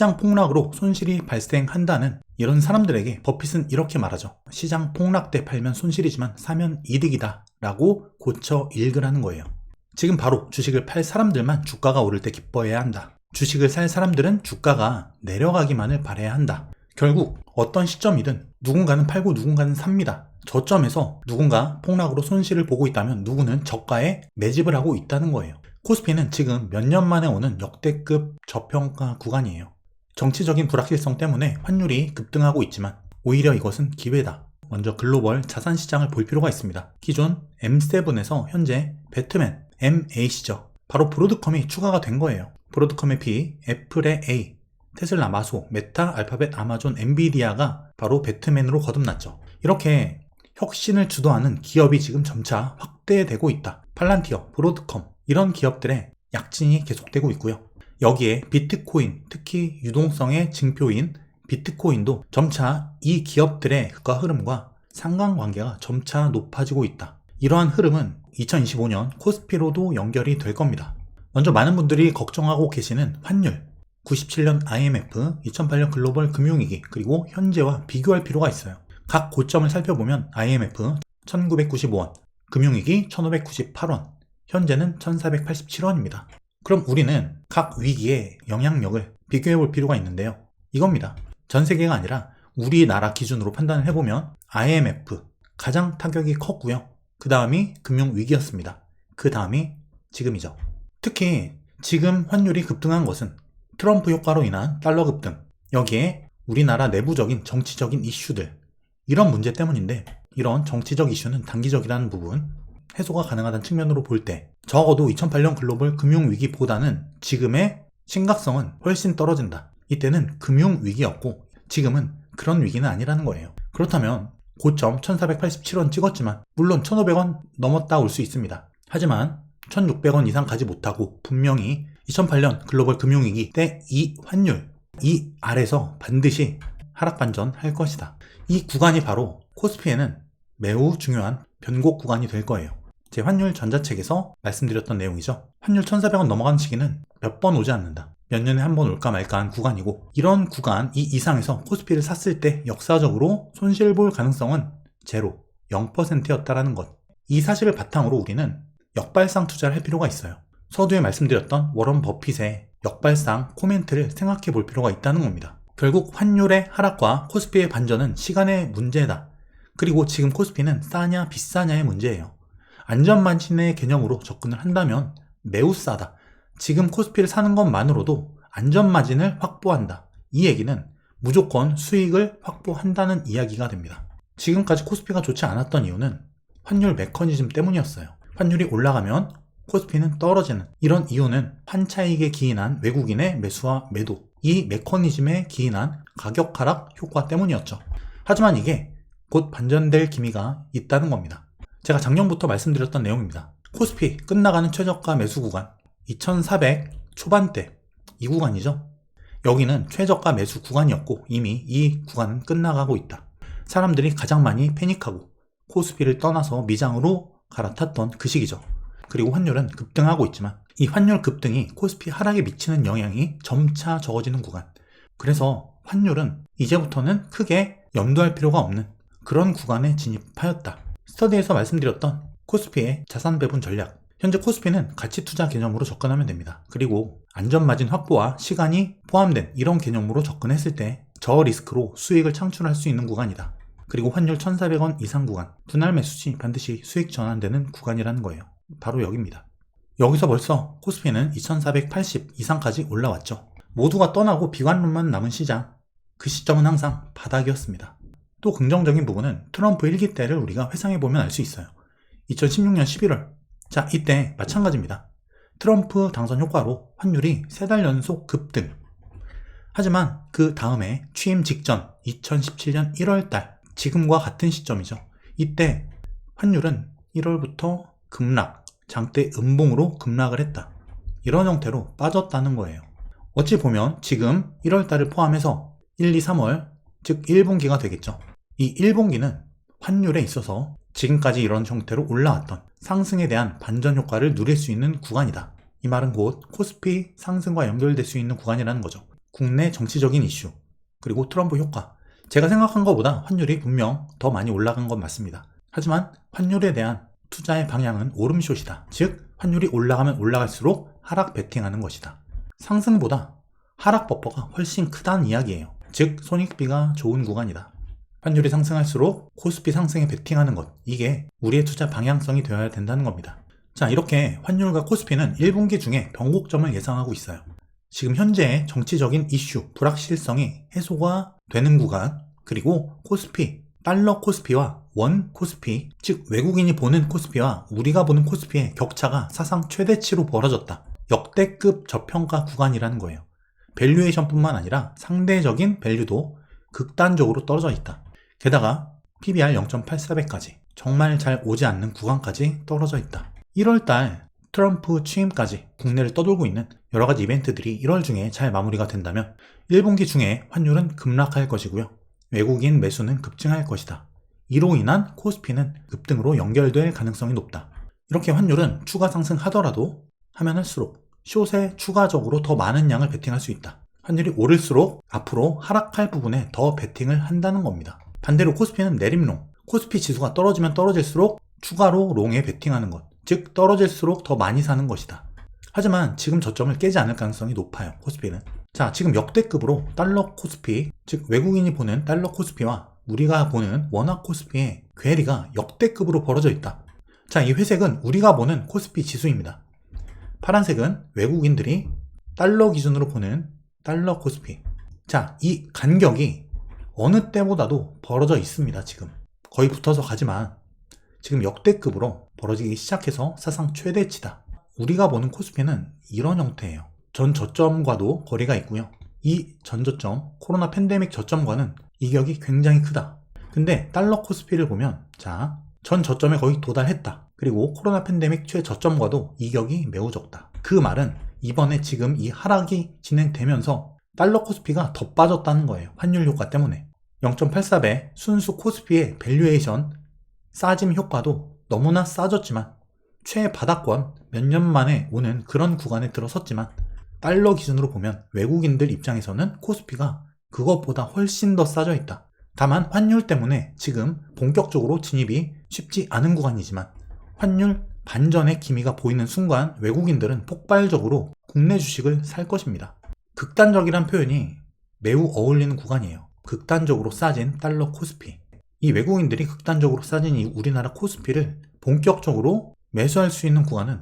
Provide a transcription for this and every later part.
시장 폭락으로 손실이 발생한다는 이런 사람들에게 버핏은 이렇게 말하죠. 시장 폭락 때 팔면 손실이지만 사면 이득이다 라고 고쳐 읽으라는 거예요. 지금 바로 주식을 팔 사람들만 주가가 오를 때 기뻐해야 한다. 주식을 살 사람들은 주가가 내려가기만을 바라야 한다. 결국 어떤 시점이든 누군가는 팔고 누군가는 삽니다. 저점에서 누군가 폭락으로 손실을 보고 있다면 누구는 저가에 매집을 하고 있다는 거예요. 코스피는 지금 몇 년 만에 오는 역대급 저평가 구간이에요. 정치적인 불확실성 때문에 환율이 급등하고 있지만 오히려 이것은 기회다. 먼저 글로벌 자산 시장을 볼 필요가 있습니다. 기존 M7에서 현재 배트맨 M8이죠. 바로 브로드컴이 추가가 된 거예요. 브로드컴의 B, 애플의 A, 테슬라, 마소, 메타, 알파벳, 아마존, 엔비디아가 바로 배트맨으로 거듭났죠. 이렇게 혁신을 주도하는 기업이 지금 점차 확대되고 있다. 팔란티어, 브로드컴 이런 기업들의 약진이 계속되고 있고요. 여기에 비트코인, 특히 유동성의 증표인 비트코인도 점차 이 기업들의 흐름과 상관관계가 점차 높아지고 있다. 이러한 흐름은 2025년 코스피로도 연결이 될 겁니다. 먼저 많은 분들이 걱정하고 계시는 환율, 97년 IMF, 2008년 글로벌 금융위기, 그리고 현재와 비교할 필요가 있어요. 각 고점을 살펴보면 IMF 1995원, 금융위기 1598원, 현재는 1487원입니다. 그럼 우리는 각 위기의 영향력을 비교해 볼 필요가 있는데요. 이겁니다. 전 세계가 아니라 우리나라 기준으로 판단을 해보면 IMF 가장 타격이 컸고요. 그 다음이 금융위기였습니다. 그 다음이 지금이죠. 특히 지금 환율이 급등한 것은 트럼프 효과로 인한 달러 급등, 여기에 우리나라 내부적인 정치적인 이슈들, 이런 문제 때문인데 이런 정치적 이슈는 단기적이라는 부분 해소가 가능하다는 측면으로 볼 때 적어도 2008년 글로벌 금융위기보다는 지금의 심각성은 훨씬 떨어진다. 이때는 금융위기였고 지금은 그런 위기는 아니라는 거예요. 그렇다면 고점 1487원 찍었지만 물론 1500원 넘었다 올 수 있습니다. 하지만 1600원 이상 가지 못하고 분명히 2008년 글로벌 금융위기 때 이 환율, 이 아래서 반드시 하락 반전할 것이다. 이 구간이 바로 코스피에는 매우 중요한 변곡 구간이 될 거예요. 제 환율 전자책에서 말씀드렸던 내용이죠. 환율 1400원 넘어가는 시기는 몇 번 오지 않는다. 몇 년에 한 번 올까 말까 한 구간이고 이런 구간 이 이상에서 코스피를 샀을 때 역사적으로 손실 볼 가능성은 제로, 0%였다라는 것. 이 사실을 바탕으로 우리는 역발상 투자를 할 필요가 있어요. 서두에 말씀드렸던 워런 버핏의 역발상 코멘트를 생각해 볼 필요가 있다는 겁니다. 결국 환율의 하락과 코스피의 반전은 시간의 문제다. 그리고 지금 코스피는 싸냐 비싸냐의 문제예요. 안전마진의 개념으로 접근을 한다면 매우 싸다. 지금 코스피를 사는 것만으로도 안전마진을 확보한다. 이 얘기는 무조건 수익을 확보한다는 이야기가 됩니다. 지금까지 코스피가 좋지 않았던 이유는 환율 메커니즘 때문이었어요. 환율이 올라가면 코스피는 떨어지는 이런 이유는 환차익에 기인한 외국인의 매수와 매도, 이 메커니즘에 기인한 가격 하락 효과 때문이었죠. 하지만 이게 곧 반전될 기미가 있다는 겁니다. 제가 작년부터 말씀드렸던 내용입니다. 코스피 끝나가는 최저가 매수 구간 2400 초반대 이 구간이죠. 여기는 최저가 매수 구간이었고 이미 이 구간은 끝나가고 있다. 사람들이 가장 많이 패닉하고 코스피를 떠나서 미장으로 갈아탔던 그 시기죠. 그리고 환율은 급등하고 있지만 이 환율 급등이 코스피 하락에 미치는 영향이 점차 적어지는 구간. 그래서 환율은 이제부터는 크게 염두할 필요가 없는 그런 구간에 진입하였다. 스터디에서 말씀드렸던 코스피의 자산 배분 전략. 현재 코스피는 가치 투자 개념으로 접근하면 됩니다. 그리고 안전마진 확보와 시간이 포함된 이런 개념으로 접근했을 때 저리스크로 수익을 창출할 수 있는 구간이다. 그리고 환율 1400원 이상 구간, 분할 매수시 반드시 수익 전환되는 구간이라는 거예요. 바로 여기입니다. 여기서 벌써 코스피는 2480 이상까지 올라왔죠. 모두가 떠나고 비관론만 남은 시장, 그 시점은 항상 바닥이었습니다. 또 긍정적인 부분은 트럼프 1기 때를 우리가 회상해보면 알 수 있어요. 2016년 11월, 자 이때 마찬가지입니다. 트럼프 당선 효과로 환율이 3달 연속 급등. 하지만 그 다음에 취임 직전 2017년 1월달, 지금과 같은 시점이죠. 이때 환율은 1월부터 급락, 장대 음봉으로 급락을 했다. 이런 형태로 빠졌다는 거예요. 어찌 보면 지금 1월달을 포함해서 1, 2, 3월, 즉 1분기가 되겠죠. 이 1분기는 환율에 있어서 지금까지 이런 형태로 올라왔던 상승에 대한 반전 효과를 누릴 수 있는 구간이다. 이 말은 곧 코스피 상승과 연결될 수 있는 구간이라는 거죠. 국내 정치적인 이슈, 그리고 트럼프 효과. 제가 생각한 것보다 환율이 분명 더 많이 올라간 건 맞습니다. 하지만 환율에 대한 투자의 방향은 오름숏이다. 즉 환율이 올라가면 올라갈수록 하락 베팅하는 것이다. 상승보다 하락 버퍼가 훨씬 크다는 이야기예요. 즉 손익비가 좋은 구간이다. 환율이 상승할수록 코스피 상승에 베팅하는 것, 이게 우리의 투자 방향성이 되어야 된다는 겁니다. 자, 이렇게 환율과 코스피는 1분기 중에 변곡점을 예상하고 있어요. 지금 현재의 정치적인 이슈, 불확실성이 해소가 되는 구간, 그리고 코스피, 달러 코스피와 원 코스피, 즉 외국인이 보는 코스피와 우리가 보는 코스피의 격차가 사상 최대치로 벌어졌다. 역대급 저평가 구간이라는 거예요. 밸류에이션뿐만 아니라 상대적인 밸류도 극단적으로 떨어져 있다. 게다가 PBR 0.84배까지 정말 잘 오지 않는 구간까지 떨어져 있다. 1월달 트럼프 취임까지 국내를 떠돌고 있는 여러가지 이벤트들이 1월 중에 잘 마무리가 된다면 1분기 중에 환율은 급락할 것이고요. 외국인 매수는 급증할 것이다. 이로 인한 코스피는 급등으로 연결될 가능성이 높다. 이렇게 환율은 추가 상승하더라도 하면 할수록 숏에 추가적으로 더 많은 양을 베팅할 수 있다. 환율이 오를수록 앞으로 하락할 부분에 더 베팅을 한다는 겁니다. 반대로 코스피는 내림롱, 코스피 지수가 떨어지면 떨어질수록 추가로 롱에 베팅하는 것, 즉 떨어질수록 더 많이 사는 것이다. 하지만 지금 저점을 깨지 않을 가능성이 높아요. 코스피는. 자, 지금 역대급으로 달러 코스피, 즉 외국인이 보는 달러 코스피와 우리가 보는 원화 코스피의 괴리가 역대급으로 벌어져 있다. 자, 이 회색은 우리가 보는 코스피 지수입니다. 파란색은 외국인들이 달러 기준으로 보는 달러 코스피. 자, 이 간격이 어느 때보다도 벌어져 있습니다. 지금 거의 붙어서 가지만 지금 역대급으로 벌어지기 시작해서 사상 최대치다. 우리가 보는 코스피는 이런 형태예요. 전 저점과도 거리가 있고요. 이 전 저점, 코로나 팬데믹 저점과는 이격이 굉장히 크다. 근데 달러 코스피를 보면 자, 전 저점에 거의 도달했다. 그리고 코로나 팬데믹 최저점과도 이격이 매우 적다. 그 말은 이번에 지금 이 하락이 진행되면서 달러 코스피가 더 빠졌다는 거예요. 환율 효과 때문에. 0.84배 순수 코스피의 밸류에이션 싸짐 효과도 너무나 싸졌지만 최바닥권 몇 년 만에 오는 그런 구간에 들어섰지만 달러 기준으로 보면 외국인들 입장에서는 코스피가 그것보다 훨씬 더 싸져 있다. 다만 환율 때문에 지금 본격적으로 진입이 쉽지 않은 구간이지만 환율 반전의 기미가 보이는 순간 외국인들은 폭발적으로 국내 주식을 살 것입니다. 극단적이란 표현이 매우 어울리는 구간이에요. 극단적으로 싸진 달러 코스피. 이 외국인들이 극단적으로 싸진 이 우리나라 코스피를 본격적으로 매수할 수 있는 구간은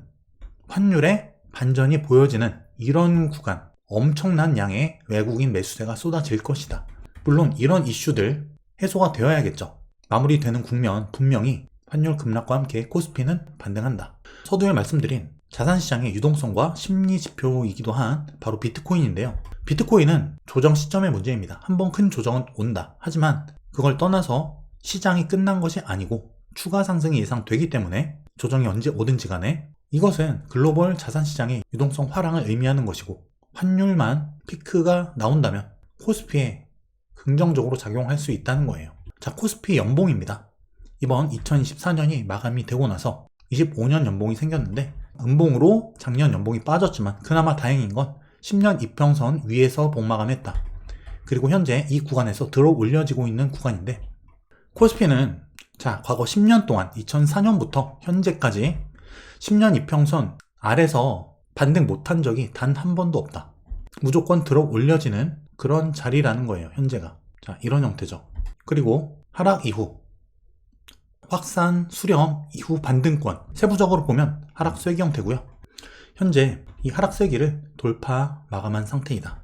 환율의 반전이 보여지는 이런 구간, 엄청난 양의 외국인 매수세가 쏟아질 것이다. 물론 이런 이슈들 해소가 되어야겠죠. 마무리되는 국면 분명히 환율 급락과 함께 코스피는 반등한다. 서두에 말씀드린 자산시장의 유동성과 심리지표이기도 한 바로 비트코인인데요. 비트코인은 조정 시점의 문제입니다. 한번 큰 조정은 온다. 하지만 그걸 떠나서 시장이 끝난 것이 아니고 추가 상승이 예상되기 때문에 조정이 언제 오든지 간에 이것은 글로벌 자산시장의 유동성 화랑을 의미하는 것이고 환율만 피크가 나온다면 코스피에 긍정적으로 작용할 수 있다는 거예요. 자, 코스피 연봉입니다. 이번 2024년이 마감이 되고 나서 25년 연봉이 생겼는데 음봉으로 작년 연봉이 빠졌지만 그나마 다행인 건 10년 이평선 위에서 복마감했다. 그리고 현재 이 구간에서 들어 올려지고 있는 구간인데 코스피는 자, 과거 10년 동안 2004년부터 현재까지 10년 이평선 아래서 반등 못한 적이 단 한 번도 없다. 무조건 들어 올려지는 그런 자리라는 거예요. 현재가. 자, 이런 형태죠. 그리고 하락 이후 확산, 수렴 이후 반등권 세부적으로 보면 하락 쐐기 형태고요. 현재 이 하락 쐐기를 돌파 마감한 상태이다.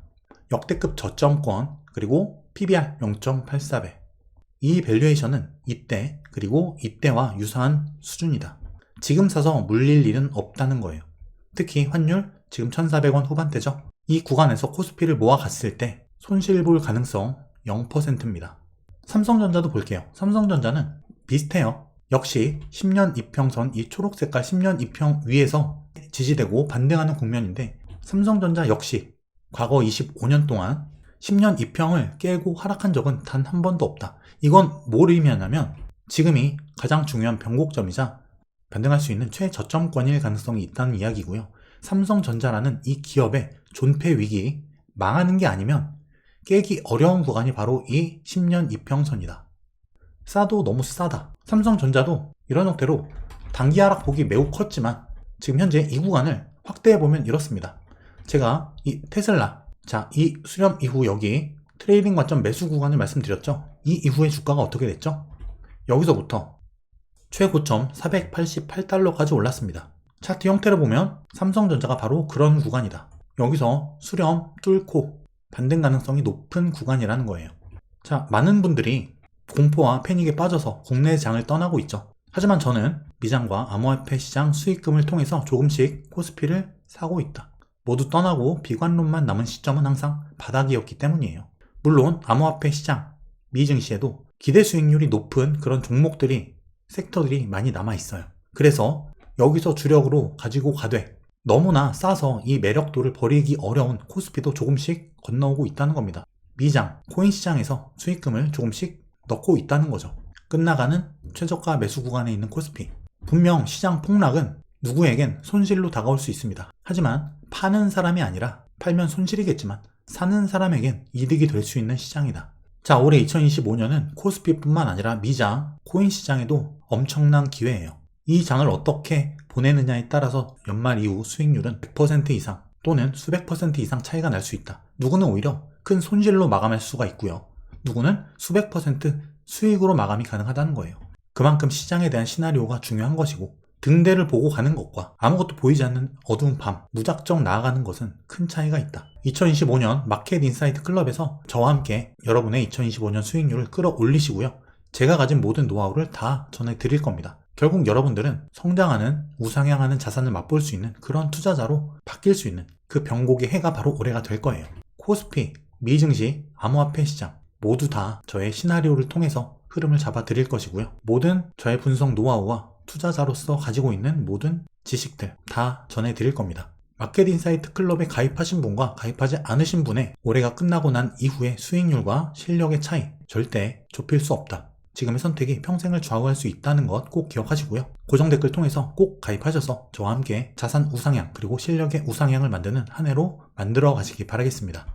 역대급 저점권 그리고 PBR 0.84배 이 밸류에이션은 이때 그리고 이때와 유사한 수준이다. 지금 사서 물릴 일은 없다는 거예요. 특히 환율 지금 1,400원 후반대죠. 이 구간에서 코스피를 모아갔을 때 손실 볼 가능성 0%입니다. 삼성전자도 볼게요. 삼성전자는 비슷해요. 역시 10년 이평선 이 초록색깔 10년 이평 위에서 지지되고 반등하는 국면인데 삼성전자 역시 과거 25년 동안 10년 이평을 깨고 하락한 적은 단 한 번도 없다. 이건 뭘 의미하냐면 지금이 가장 중요한 변곡점이자 반등할 수 있는 최저점권일 가능성이 있다는 이야기고요. 삼성전자라는 이 기업의 존폐 위기 망하는 게 아니면 깨기 어려운 구간이 바로 이 10년 이평선이다. 싸도 너무 싸다. 삼성전자도 이런 형태로 단기 하락폭이 매우 컸지만 지금 현재 이 구간을 확대해보면 이렇습니다. 제가 이 테슬라, 자, 이 수렴 이후 여기 트레이딩 관점 매수 구간을 말씀드렸죠. 이 이후에 주가가 어떻게 됐죠? 여기서부터 최고점 488달러까지 올랐습니다. 차트 형태를 보면 삼성전자가 바로 그런 구간이다. 여기서 수렴 뚫고 반등 가능성이 높은 구간이라는 거예요. 자, 많은 분들이 공포와 패닉에 빠져서 국내 장을 떠나고 있죠. 하지만 저는 미장과 암호화폐 시장 수익금을 통해서 조금씩 코스피를 사고 있다. 모두 떠나고 비관론만 남은 시점은 항상 바닥이었기 때문이에요. 물론 암호화폐 시장, 미증시에도 기대 수익률이 높은 그런 종목들이, 섹터들이 많이 남아 있어요. 그래서 여기서 주력으로 가지고 가되 너무나 싸서 이 매력도를 버리기 어려운 코스피도 조금씩 건너오고 있다는 겁니다. 미장, 코인 시장에서 수익금을 조금씩 넣고 있다는 거죠. 끝나가는 최저가 매수 구간에 있는 코스피. 분명 시장 폭락은 누구에겐 손실로 다가올 수 있습니다. 하지만 파는 사람이 아니라, 팔면 손실이겠지만 사는 사람에겐 이득이 될 수 있는 시장이다. 자, 올해 2025년은 코스피뿐만 아니라 미장, 코인 시장에도 엄청난 기회예요. 이 장을 어떻게 보내느냐에 따라서 연말 이후 수익률은 100% 이상 또는 수백 퍼센트 이상 차이가 날 수 있다. 누구는 오히려 큰 손실로 마감할 수가 있고요. 누구는 수백 퍼센트 수익으로 마감이 가능하다는 거예요. 그만큼 시장에 대한 시나리오가 중요한 것이고, 등대를 보고 가는 것과 아무것도 보이지 않는 어두운 밤 무작정 나아가는 것은 큰 차이가 있다. 2025년 마켓 인사이트 클럽에서 저와 함께 여러분의 2025년 수익률을 끌어올리시고요. 제가 가진 모든 노하우를 다 전해드릴 겁니다. 결국 여러분들은 성장하는, 우상향하는 자산을 맛볼 수 있는 그런 투자자로 바뀔 수 있는 그 병곡의 해가 바로 올해가 될 거예요. 코스피, 미증시, 암호화폐 시장 모두 다 저의 시나리오를 통해서 흐름을 잡아 드릴 것이고요. 모든 저의 분석 노하우와 투자자로서 가지고 있는 모든 지식들 다 전해 드릴 겁니다. 마켓 인사이트 클럽에 가입하신 분과 가입하지 않으신 분의 올해가 끝나고 난 이후의 수익률과 실력의 차이 절대 좁힐 수 없다. 지금의 선택이 평생을 좌우할 수 있다는 것 꼭 기억하시고요. 고정 댓글 통해서 꼭 가입하셔서 저와 함께 자산 우상향 그리고 실력의 우상향을 만드는 한 해로 만들어 가시기 바라겠습니다.